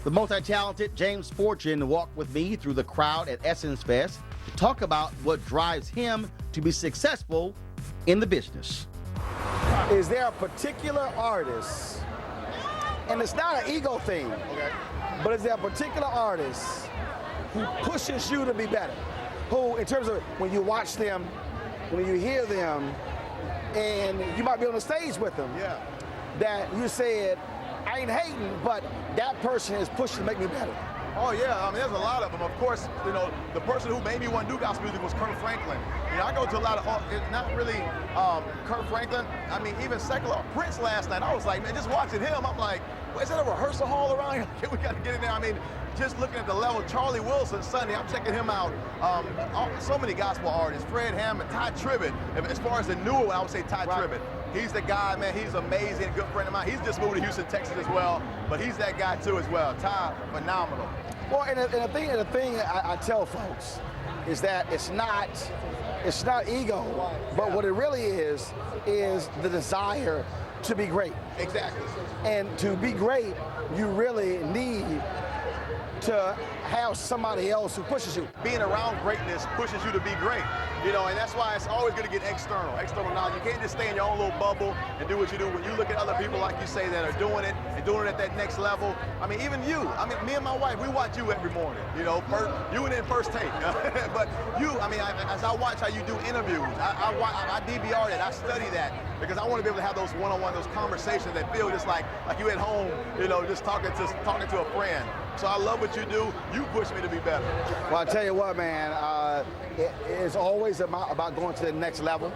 The multi-talented James Fortune walked with me through the crowd at Essence Fest to talk about what drives him to be successful in the business. Is there a particular artist, and it's not an ego thing, but is there a particular artist who pushes you to be better? Who, in terms of when you watch them, when you hear them, and you might be on the stage with them, that you said, I ain't hating, but that person is pushing to make me better. Oh yeah, I mean there's a lot of them. Of course, you know, the person who made me want to do gospel music was Kirk Franklin. You know, I go to a lot of, not really Kirk Franklin, I mean even secular. Prince last night, I was like, man, just watching him, I'm like, well, is that a rehearsal hall around here? We got to get in there. I mean, just looking at the level, Charlie Wilson Sunday, I'm checking him out. So many gospel artists, Fred Hammond, Ty Tribbett. As far as the newer one, I would say Ty Tribbett. He's the guy, man, he's amazing, good friend of mine. He's just moved to Houston, Texas as well, but he's that guy too as well. Ty, phenomenal. Well, and the thing I tell folks is that it's not ego, but what it really is the desire to be great. Exactly. And to be great, you really need to have somebody else who pushes you. Being around greatness pushes you to be great, you know, and that's why it's always going to get external knowledge. You can't just stay in your own little bubble and do what you do. When you look at other people, like you say, that are doing it and doing it at that next level, I mean, even you, I mean, me and my wife, we watch you every morning, you know, you and then First Take, but you, I mean, as I watch how you do interviews, I DVR that, I study that, because I want to be able to have those one-on-one, those conversations that feel just like you at home, you know, just talking to a friend. So I love what you do. You push me to be better. Well, I tell you what, man, it's always about going to the next level.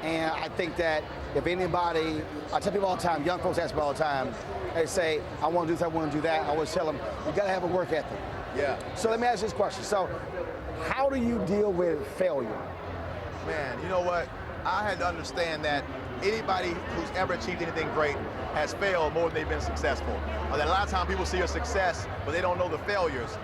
And I think that if anybody, I tell people all the time, young folks ask me all the time, they say, I want to do this, I want to do that. I always tell them, you got to have a work ethic. Yeah. So let me ask you this question. So how do you deal with failure? Man, you know what? I had to understand that anybody who's ever achieved anything great has failed more than they've been successful. A lot of times people see your success, but they don't know the failures.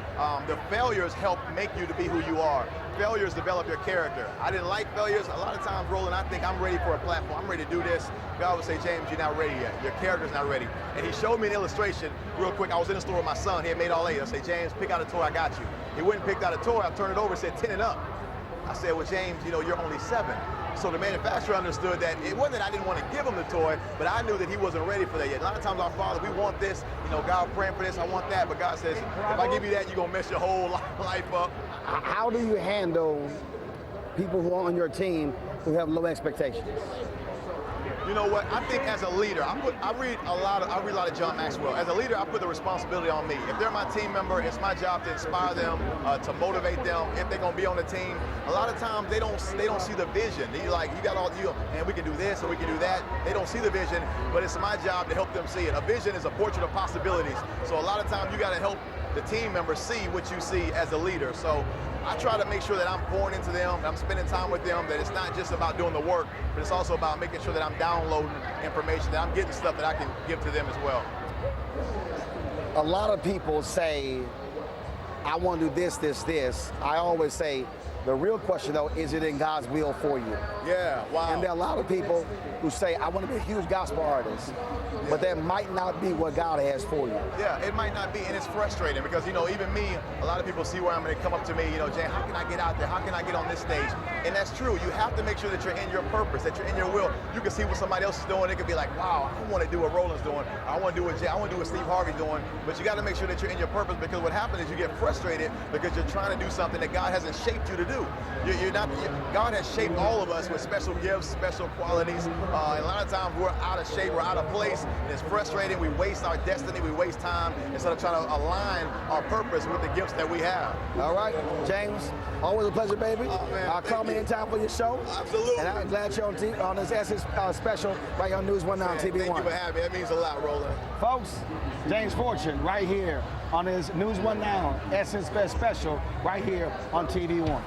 The failures help make you to be who you are. Failures develop your character. I didn't like failures. A lot of times, Roland, I think I'm ready for a platform. I'm ready to do this. God would say, James, you're not ready yet. Your character's not ready. And he showed me an illustration real quick. I was in the store with my son. He had made all eight. I said, James, pick out a toy, I got you. He went and picked out a toy. I turned it over and said 10 and up. I said, well, James, you know, you're only 7. So the manufacturer understood that it wasn't that I didn't want to give him the toy, but I knew that he wasn't ready for that yet. A lot of times our Father, we want this, you know, God, I'm praying for this, I want that, but God says, if I give you that, you're going to mess your whole life up. How do you handle people who are on your team who have low expectations? You know what? I think as a leader, I read a lot of John Maxwell. As a leader, I put the responsibility on me. If they're my team member, it's my job to inspire them, to motivate them. If they're gonna be on the team, a lot of times they don't see the vision. They're like, you got all you, and we can do this and we can do that. They don't see the vision, but it's my job to help them see it. A vision is a portrait of possibilities. So a lot of times you got to help the team members see what you see as a leader. So I try to make sure that I'm pouring into them, that I'm spending time with them, that it's not just about doing the work, but it's also about making sure that I'm downloading information, that I'm getting stuff that I can give to them as well. A lot of people say, I want to do this, this, this. I always say, the real question though, is it in God's will for you? Yeah, wow. And there are a lot of people who say, I want to be a huge gospel artist, but that might not be what God has for you. Yeah, it might not be, and it's frustrating because, you know, even me, a lot of people see where I'm going to come up to me, you know, Jay, how can I get out there? How can I get on this stage? And that's true. You have to make sure that you're in your purpose, that you're in your will. You can see what somebody else is doing. It could be like, wow, I want to do what Roland's doing. I want to do what Jay, I want to do what Steve Harvey's doing. But you got to make sure that you're in your purpose, because what happens is you get frustrated because you're trying to do something that God hasn't shaped you to do. God has shaped all of us with special gifts, special qualities. And a lot of times we're out of shape, we're out of place, and it's frustrating. We waste our destiny, we waste time instead of trying to align our purpose with the gifts that we have. All right, James, always a pleasure, baby. Oh, man, Call me anytime for your show. Absolutely. And I'm glad you're on this Essence special right here on News 1 now on TV1. Thank you for having me. That means a lot, Roland. Folks, James Fortune right here on his News 1 Now Essence Fest special right here on TV1.